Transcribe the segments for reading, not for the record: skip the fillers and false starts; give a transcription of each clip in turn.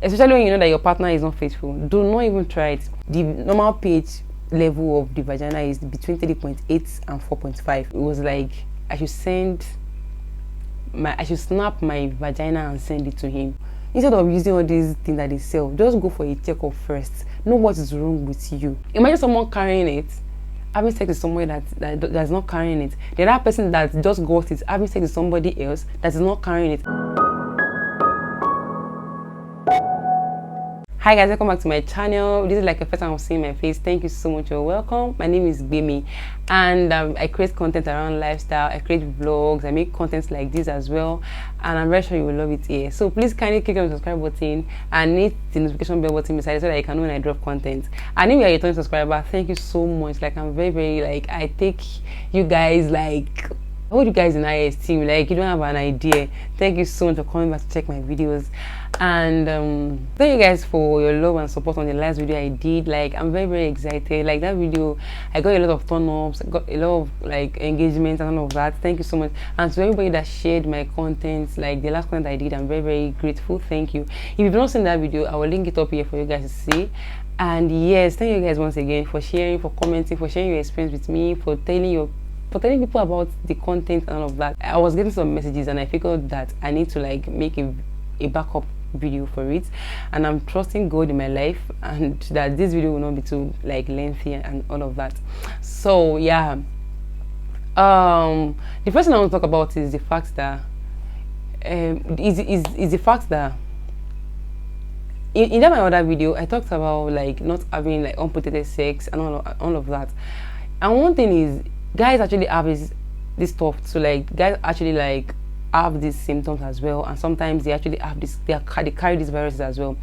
especially when you know that your partner is not faithful. Do not even try it. The normal pH level of the vagina is between 3.8 and 4.5. It was like I should snap my vagina and send it to him. Instead of using all these things that they sell, just go for a checkup first. Know what is wrong with you. Imagine someone carrying it, having sex with somebody that's not carrying it. The other person that just got it, having sex with somebody else that is not carrying it. Hi guys, welcome back to my channel. This is like the first time I'm seeing my face. Thank you so much. You're welcome. My name is Bimi, and I create content around lifestyle. I create vlogs. I make contents like this as well, and I'm very sure you will love it here. So please kindly click on the subscribe button and hit the notification bell button beside it so that you can know when I drop content. And if you are a returning subscriber, thank you so much. Like, I'm very like, I take you guys like, I hold you guys in high esteem. Like, you don't have an idea. Thank you so much for coming back to check my videos, and thank you guys for your love and support on the last video I did. Like, I'm very excited. Like, that video, I got a lot of turn-ups, got a lot of like engagement and all of that. Thank you so much. And to everybody that shared my content, like the last content I did, I'm very grateful. Thank you. If you've not seen that video, I will link it up here for you guys to see. And yes, thank you guys once again for sharing, for commenting, for sharing your experience with me, for telling people about the content and all of that. I was getting some messages and I figured that I need to like make a backup video for it, and I'm trusting God in my life and that this video will not be too like lengthy and all of that. So yeah, the first thing I want to talk about is the fact that is the fact that in that my other video I talked about like not having like unprotected sex and all of that. And one thing is, guys actually have this stuff. So like, guys actually like have these symptoms as well, and sometimes they actually have this, they carry these viruses as well,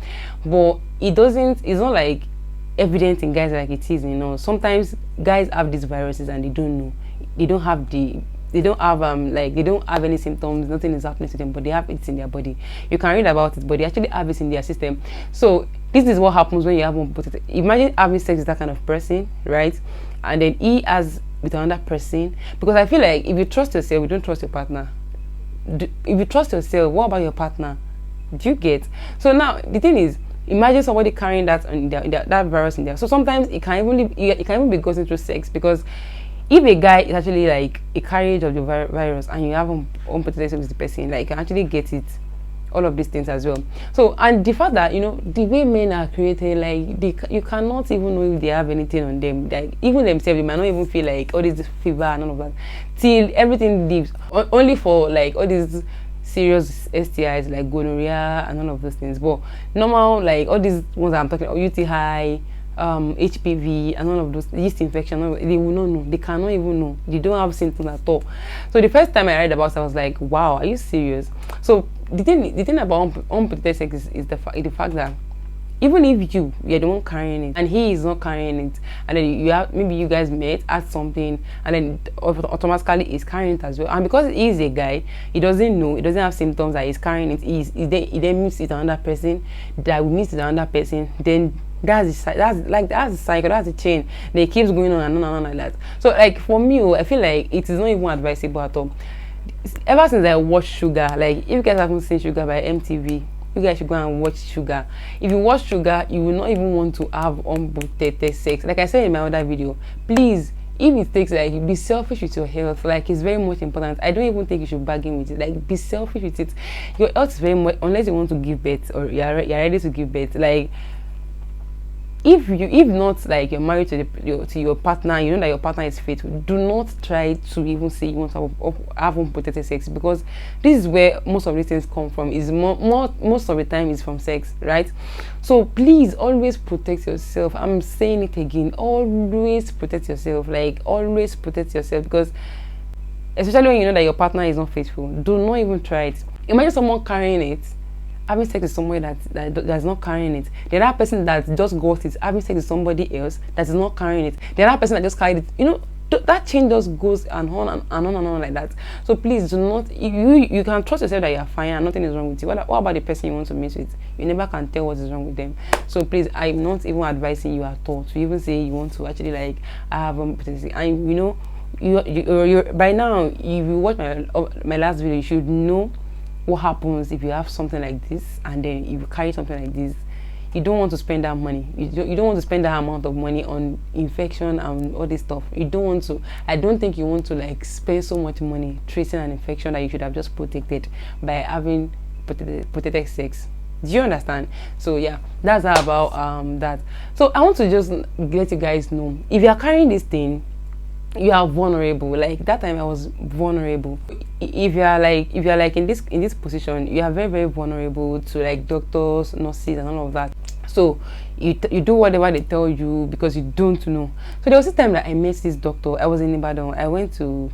but it's not like evident in guys like it is, you know. Sometimes guys have these viruses and they don't know, they don't have any symptoms, nothing is happening to them, but they have it in their body. You can read about it, but they actually have it in their system. So this is what happens when you have unprotected. Imagine having sex with that kind of person, right? And then he has with another person, because I feel like if you trust yourself, you don't trust your partner. If you trust yourself, what about your partner? Do you get? So now the thing is, imagine somebody carrying that that virus in there. So sometimes it can even be gotten through sex, because if a guy is actually like a carrier of the virus and you have unprotected sex with the person, like, you can actually get it, all of these things as well. So, and the fact that, you know, the way men are created, like, you cannot even know if they have anything on them. Like, even themselves, they might not even feel like all this fever and all of that till everything leaves. Only for like all these serious STIs like gonorrhea and all of those things. But normal, like all these ones that I'm talking about, UTI, HPV and all of those, yeast infection, they will not know. They cannot even know. They don't have symptoms at all. So the first time I read about it, I was like, wow, are you serious? So the thing about unprotected sex is the fact that even if you're the one carrying it and he is not carrying it, and then maybe you guys met at something, and then automatically he's carrying it as well, and because he's a guy, he doesn't know, he doesn't have symptoms that he's carrying it, he then meets with another person, that will meet with another person, then that's the cycle, that's the chain. Then it keeps going on and on like that. So like, for me, I feel like it is not even advisable at all. Ever since I watched Sugar, like, if you guys haven't seen Sugar by MTV, you guys should go and watch Sugar. If you watch Sugar, you will not even want to have unprotected sex. Like I said in my other video, please, if it takes, like, be selfish with your health. Like, it's very much important. I don't even think you should bargain with it. Like, be selfish with it. Your health is very much, unless you want to give birth or you're ready to give birth. Like, if not, like, you're married to your partner, you know that your partner is faithful, do not try to even say you want to have unprotected sex, because this is where most of these things come from. Is most of the time is from sex, right? So please always protect yourself. I'm saying it again, always protect yourself. Like, always protect yourself, because especially when you know that your partner is not faithful, do not even try it. Imagine someone carrying it, having sex with somebody that's not carrying it. The other person that just got it, having sex with somebody else that is not carrying it. The other person that just carried it, you know, that chain just goes and on and on and on like that. So please do not, you can trust yourself that you are fine and nothing is wrong with you. What about the person you want to meet with? You never can tell what is wrong with them. So please, I'm not even advising you at all to even say you want to actually like have unprotected. And you know, you by now, if you watch my last video, you should know what happens if you have something like this and then if you carry something like this. You don't want to spend that money. You don't want to spend that amount of money on infection and all this stuff. You don't want to. I don't think you want to like spend so much money treating an infection that you should have just protected by having protected sex. Do you understand? So yeah, that's how about that. So I want to just let you guys know, if you are carrying this thing, you are vulnerable. Like that time I was vulnerable. If you are like in this position, you are very, very vulnerable to like doctors, nurses and all of that. So you do whatever they tell you because you don't know. So there was this time that I met this doctor. I was in Ibadan. I went to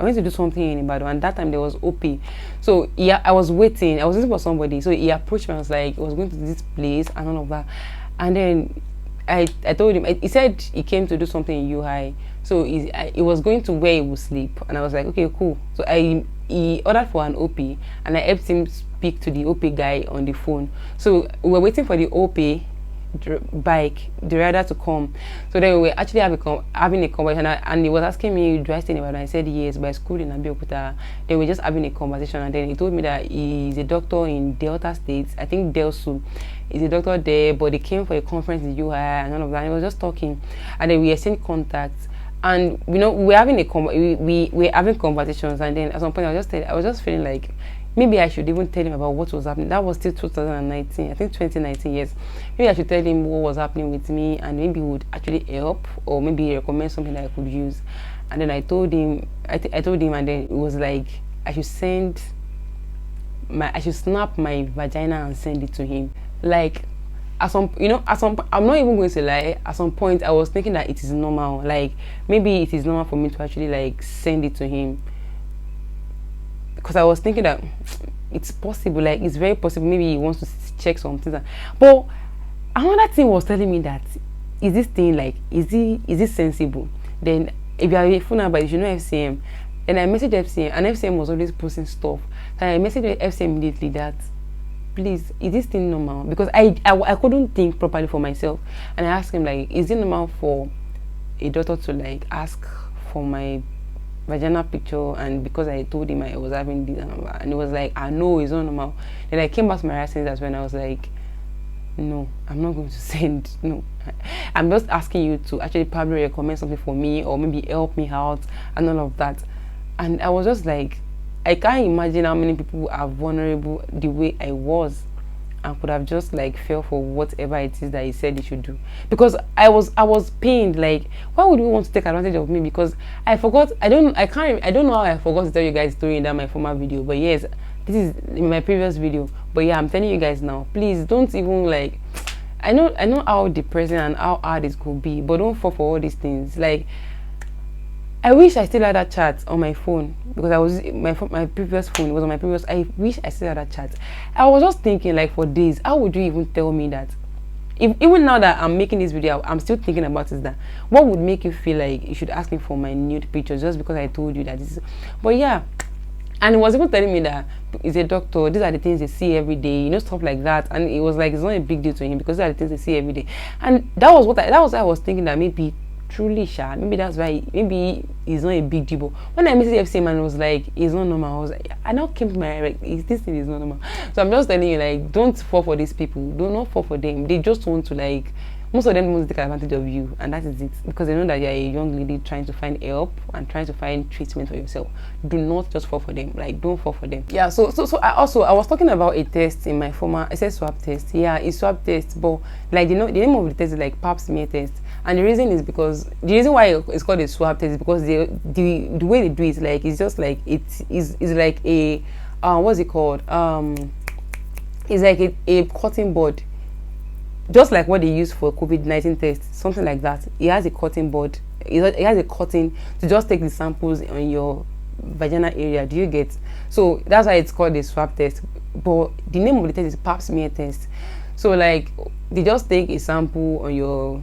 do something in Ibadan, and that time there was OP. So yeah, I was waiting for somebody. So he approached me and was like, he was going to this place and all of that. And then I told him, he said he came to do something in UI. So he was going to where he would sleep, and I was like, okay, cool. So he ordered for an OP, and I helped him speak to the OP guy on the phone. So we were waiting for the OP bike, the rider to come. So then we were actually having a conversation, and he was asking me, do I stay in Ibadan? I said yes, but I schooled in Abeokuta. Then we were just having a conversation, and then he told me that he's a doctor in Delta States, I think Delsu. He's a doctor there, but he came for a conference in UI and all of that. And he was just talking, and then we exchanged contacts. And you know, we're having we're having conversations, and then at some point I was just feeling like maybe I should even tell him about what was happening. That was still 2019, I think 2019, yes. Maybe I should tell him what was happening with me, and maybe he would actually help, or maybe recommend something that I could use. And then I told him, and then it was like I should snap my vagina and send it to him. Like I'm not even going to lie, at some point I was thinking that it is normal, like maybe it is normal for me to actually like send it to him, because I was thinking that it's possible, like it's very possible, maybe he wants to check something. But another thing was telling me that, is this thing like, is it sensible? Then if you are a phone number, you should know FCM. Then I messaged FCM, and FCM was always posting stuff. So I messaged FCM immediately that, please, is this thing normal? Because I couldn't think properly for myself. And I asked him, like, is it normal for a doctor to like ask for my vaginal picture? And because I told him I was having this, and it was like, I know it's not normal. Then I came back to my right senses when I was like, no, I'm not going to send. No, I'm just asking you to actually probably recommend something for me, or maybe help me out and all of that. And I was just like, I can't imagine how many people are vulnerable the way I was, and could have just like fell for whatever it is that he said he should do. Because I was pained. Like, why would you want to take advantage of me? Because I forgot. I don't know how I forgot to tell you guys the story in that my former video. But yes, this is in my previous video. But yeah, I'm telling you guys now. Please don't even like. I know how depressing and how hard it could be, but don't fall for all these things. Like, I wish I still had that chat on my phone, because I was my previous phone was on my previous. I wish I still had that chat. I was just thinking, like, for days, how would you even tell me that? Even now that I'm making this video, I'm still thinking about is that what would make you feel like you should ask me for my nude pictures just because I told you that this is. But yeah, and he was even telling me that he's a doctor, these are the things they see every day, you know, stuff like that. And it was like, it's not a big deal to him because these are the things they see every day. And that was why I was thinking that maybe truly shy, maybe that's why, maybe it's not a big deal. But when I messaged FCM and it was like, it's not normal, I was like, I now came to my like, this thing is not normal. So I'm just telling you, like, don't fall for these people. Do not fall for them. They just want to, like, most of them want to take advantage of you, and that is it, because they know that you're a young lady trying to find help and trying to find treatment for yourself. Do not just fall for them. Like, don't fall for them. Yeah. So I was talking about a test in my former. It says swab test. Yeah, it's swab test, but like, you know, the name of the test is like pap smear test, and the reason is because the reason why it's called a swab test is because the way they do it, like, it's just like it is like a what's it called, it's like a cotton board, just like what they use for COVID-19 test, something like that. It has a cotton board. It has a cotton to just take the samples on your vaginal area. Do you get? So that's why it's called a swab test. But the name of the test is pap smear test. So like, they just take a sample on your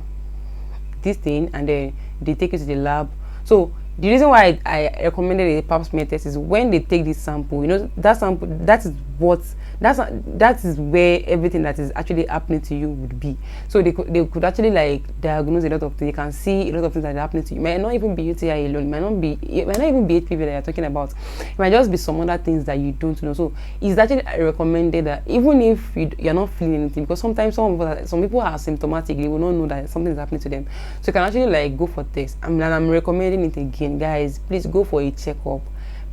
this thing, and then they take it to the lab. So the reason why I recommended a pap smear test is when they take this sample, you know, that sample, that is but that is where everything that is actually happening to you would be. So they could actually like diagnose a lot of things. You can see a lot of things that are happening to you. It might not even be UTI alone. It might not even be HPV that you're talking about. It might just be some other things that you don't know. So it's actually recommended that even if you're not feeling anything, because sometimes some people are symptomatic, they will not know that something is happening to them. So you can actually like go for tests. And I'm recommending it again, guys. Please go for a checkup.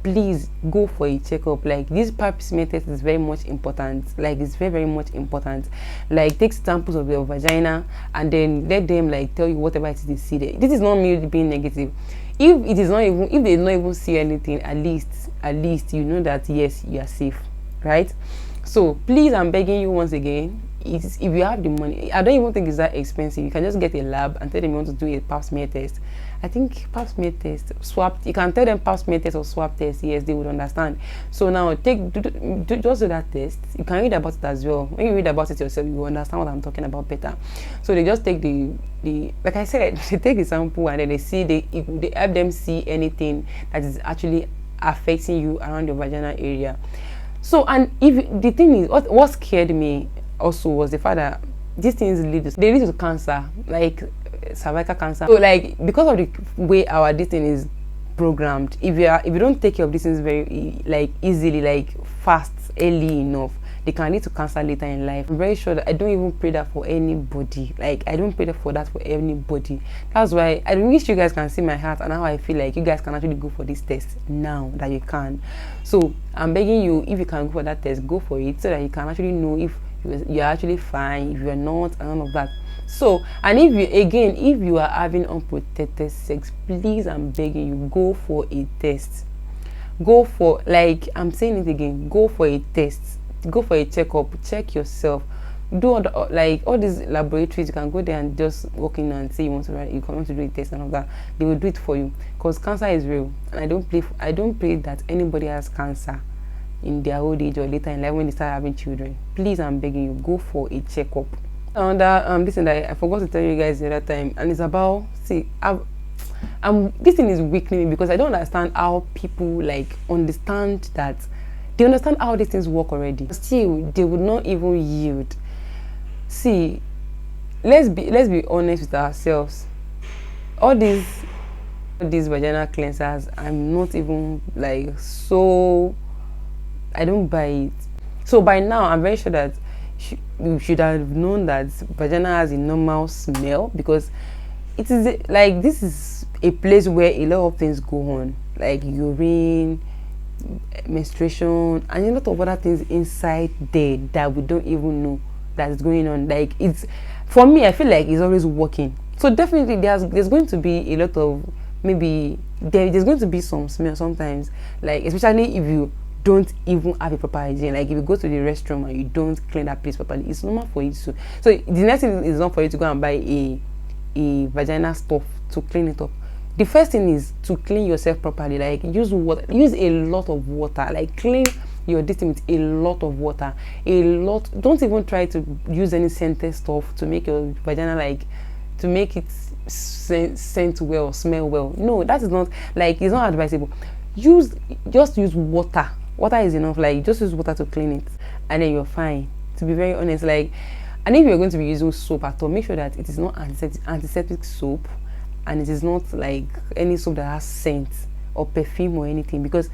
Please go for a checkup. Like, this pap smear test is very much important. Like, it's very, very much important. Like, take samples of your vagina and then let them like tell you whatever it is they see there. This is not me being negative. If they don't even see anything, at least you know that yes, you are safe, right? So please, I'm begging you once again, if you have the money, I don't even think it's that expensive. You can just get a lab and tell them you want to do a pap smear test. I think pap smear test, swab. You can tell them pap smear test or swab test. Yes, they would understand. So now just do that test. You can read about it as well. When you read about it yourself, you will understand what I'm talking about better. So they just take the like I said, they take the sample and then they help them see anything that is actually affecting you around your vaginal area. So, and if the thing is, what scared me also was the fact that these things lead to cancer, like cervical cancer. So like, because of the way our this thing is programmed, if you don't take care of these things very like easily, like fast, early enough, they can lead to cancer later in life. I'm very sure that I don't even pray that for anybody. Like, I don't pray for that for anybody. That's why I wish you guys can see my heart and how I feel like you guys can actually go for this test now that you can. So I'm begging you, if you can go for that test, go for it, so that you can actually know if you're actually fine, if you're not, and all of that. So, and if you are having unprotected sex, please, I'm begging you, go for a test. Go for, like I'm saying it again, go for a test. Go for a checkup. Check yourself. Do all these laboratories. You can go there and just walk in and say you want to do a test and all that. They will do it for you, because cancer is real, and I don't pray that anybody has cancer in their old age or later in life when they start having children. Please, I'm begging you, go for a checkup. And this thing that I forgot to tell you guys the other time, and it's about, see, this thing is weakening me, because I don't understand how people like understand that. They understand how these things work already. Still, they would not even yield. See, let's be honest with ourselves. All these vaginal cleansers, I'm not even like, so I don't buy it. So by now, I'm very sure that you should have known that vagina has a normal smell, because it is like, this is a place where a lot of things go on, like urine, menstruation, and a lot of other things inside there that we don't even know that is going on. Like, it's, for me, I feel like it's always working. So definitely there's going to be a lot of, maybe there's going to be some smell sometimes, like especially if you don't even have a proper hygiene. Like, if you go to the restroom and you don't clean that place properly, it's normal for you to. So the next thing is not for you to go and buy a vaginal stuff to clean it up. The first thing is to clean yourself properly. Like, use water, use a lot of water. Like, clean your distance with a lot of water, a lot. Don't even try to use any scented stuff to make your vagina, like, to make it scent well, smell well. No, that is not, like, it's not advisable. Just use water. Water is enough. Like, just use water to clean it, and then you're fine, to be very honest. Like, and if you're going to be using soap at all, make sure that it is not antiseptic soap, and it is not like any soap that has scent or perfume or anything. Because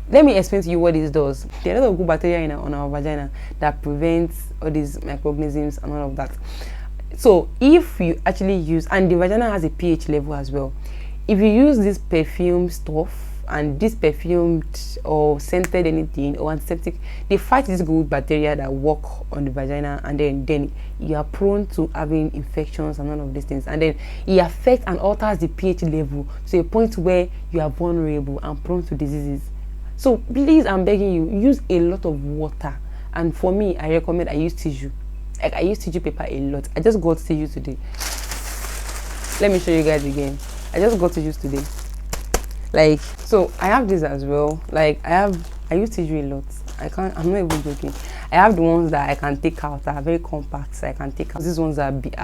let me explain to you what this does. There are a lot of good bacteria on our vagina that prevents all these microorganisms and all of that. So if you actually use, and the vagina has a pH level as well, if you use this perfume stuff and this perfumed or scented anything or antiseptic, they fight these good bacteria that work on the vagina, and then you are prone to having infections and all of these things, and then it affects and alters the pH level to a point where you are vulnerable and prone to diseases. So please, I'm begging you, use a lot of water. And for me, I recommend I use tissue. Like, I use tissue paper a lot. I just got tissue today. Let me show you guys again. I just got tissue today. Like, so I have this as well. Like, I use tissue a lot. I'm not even joking. I have the ones that I can take out that are very compact, so I can take out. These ones are big.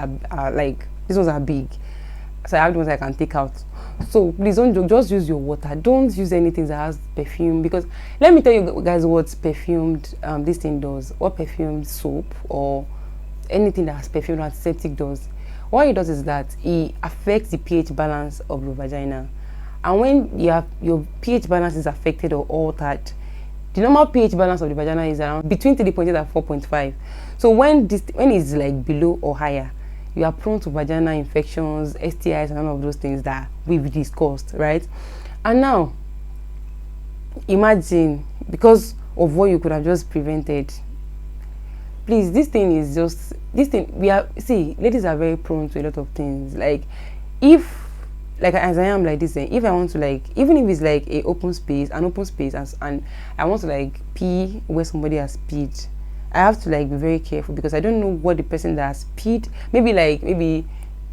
So I have the ones I can take out. So please don't joke, just use your water. Don't use anything that has perfume, because let me tell you guys what perfumed this thing does. What perfumed soap or anything that has perfumed antiseptic does. What it does is that it affects the pH balance of your vagina. And when your pH balance is affected or altered, the normal pH balance of the vagina is around between 3.8 and 4.5. So when it's like below or higher, you are prone to vaginal infections, STIs, and all of those things that we've discussed, right? And now, imagine, because of what you could have just prevented. Please, this thing, ladies are very prone to a lot of things. Like, as I am like this, if I want to, like, even if it's like an open space, and I want to like pee where somebody has peed, I have to like be very careful, because I don't know what the person that has peed, maybe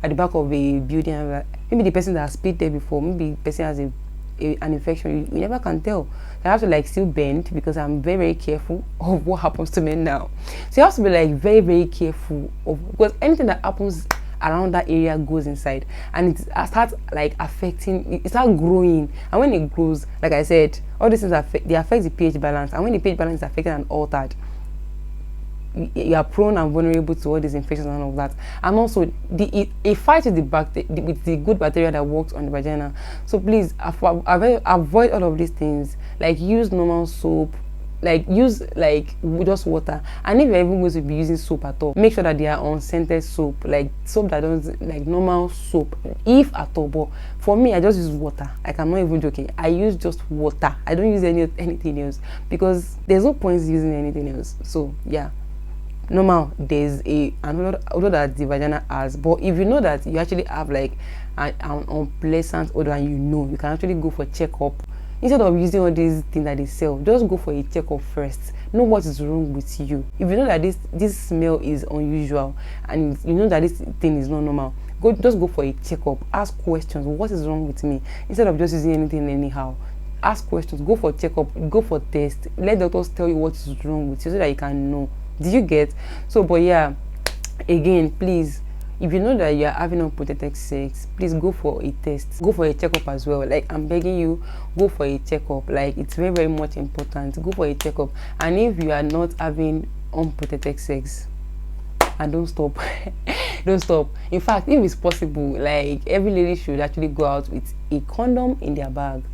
at the back of a building, maybe the person that has peed there before, maybe the person has an infection. You never can tell. I have to like still bend, because I'm very, very careful of what happens to men now. So you have to be like very, very careful because anything that happens around that area goes inside, and it starts like affecting, it starts growing. And when it grows, like I said, all these things affect the pH balance, and when the pH balance is affected and altered, you are prone and vulnerable to all these infections and all of that. And also it fights with the good bacteria that works on the vagina. So please avoid all of these things. Like, use normal soap, like use like just water. And if you're even going to be using soap at all, make sure that they are unscented soap, like soap that doesn't, like normal soap, if at all. But for me, I just use water. Like, I'm not even joking, I use just water. I don't use anything else, because there's no point using anything else. So yeah, normal, there's another odor that the vagina has. But if you know that you actually have like an unpleasant odor, and you can actually go for checkup. Instead of using all these things that they sell, just go for a checkup first. Know what is wrong with you. If you know that this smell is unusual, and you know that this thing is not normal, just go for a checkup. Ask questions. What is wrong with me? Instead of just using anything anyhow, ask questions. Go for checkup. Go for test. Let doctors tell you what is wrong with you, so that you can know. Did you get? So, but yeah, again, please, if you know that you are having unprotected sex, please go for a test. Go for a checkup as well. Like, I'm begging you, go for a checkup. Like, it's very, very much important. Go for a checkup. And if you are not having unprotected sex, and don't stop. Don't stop. In fact, if it's possible, like, every lady should actually go out with a condom in their bag.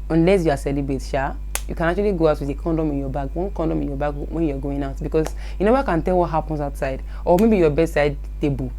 Unless you are celibate, sure. You can actually go out with a condom in your bag, one condom in your bag when you're going out, because you never can tell what happens outside. Or maybe your bedside table,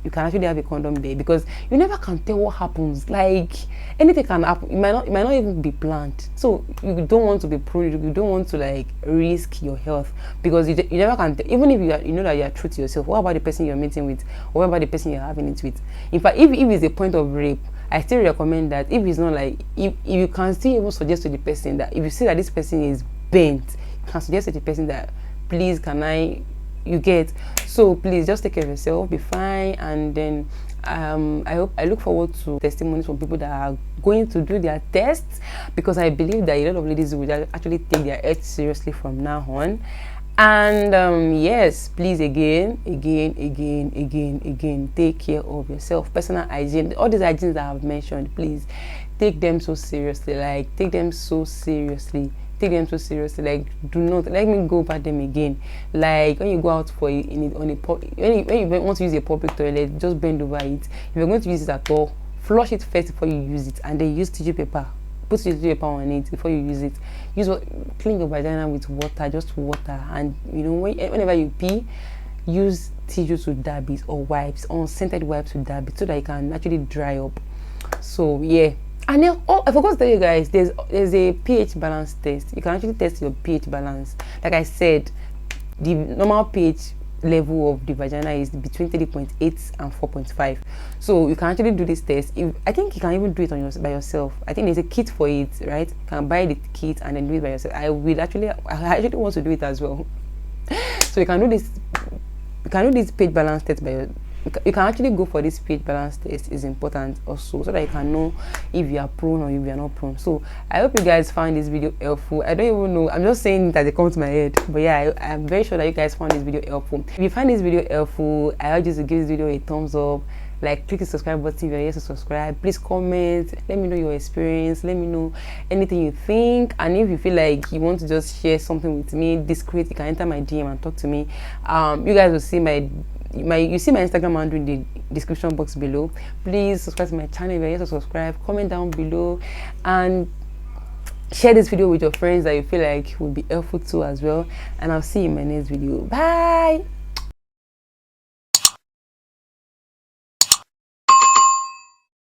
you can actually have a condom there, because you never can tell what happens. Like, anything can happen. It might not even be planned. So you don't want to be prone. You don't want to like risk your health, because you never can tell. Even if you know that you are true to yourself, what about the person you're meeting with, or what about the person you're having it with? In fact, if it's a point of rape, I still recommend that if it's not like, if you can still even suggest to the person that if you see that this person is bent, you can suggest to the person that, please, you get? So please just take care of yourself, be fine. And then I look forward to testimonies from people that are going to do their tests, because I believe that a lot of ladies will actually take their health seriously from now on. And yes, please, again, take care of yourself. Personal hygiene, all these hygienes that I've mentioned, please take them so seriously. Like, take them so seriously. Like, do not let me go over them again. Like, when you go out when you want to use a public toilet, just bend over it. If you're going to use it at all, flush it first before you use it, and then use tissue paper. Put tissue paper on it before you use it. Clean your vagina with water, just water. And whenever you pee, use tissue to dab it, or wipes, unscented wipes to dab it, so that it can actually dry up. So yeah. And then, I forgot to tell you guys, there's a pH balance test. You can actually test your pH balance. Like I said, the normal pH level of the vagina is between 3.8 and 4.5. So you can actually do this test. I think you can even do it by yourself. I think there's a kit for it, right? You can buy the kit and then do it by yourself. I actually want to do it as well. So you can do this. You can do this pH balance test by yourself. You can actually go for this pH balance test. Is important also, so that you can know if you are prone or if you are not prone. So I hope you guys found this video helpful. I don't even know, I'm just saying that they come to my head, but yeah, I'm very sure that you guys found this video helpful. If you find this video helpful, I urge you to give this video a thumbs up Like, click the subscribe button if you're yet to subscribe. Please comment, let me know your experience, let me know anything you think, and if you feel like you want to just share something with me discreet, you can enter my DM and talk to me. You guys will see my Instagram handle in the description box below. Please subscribe to my channel if you're yet to subscribe. Comment down below and share this video with your friends that you feel like would be helpful to as well. And I'll see you in my next video. Bye.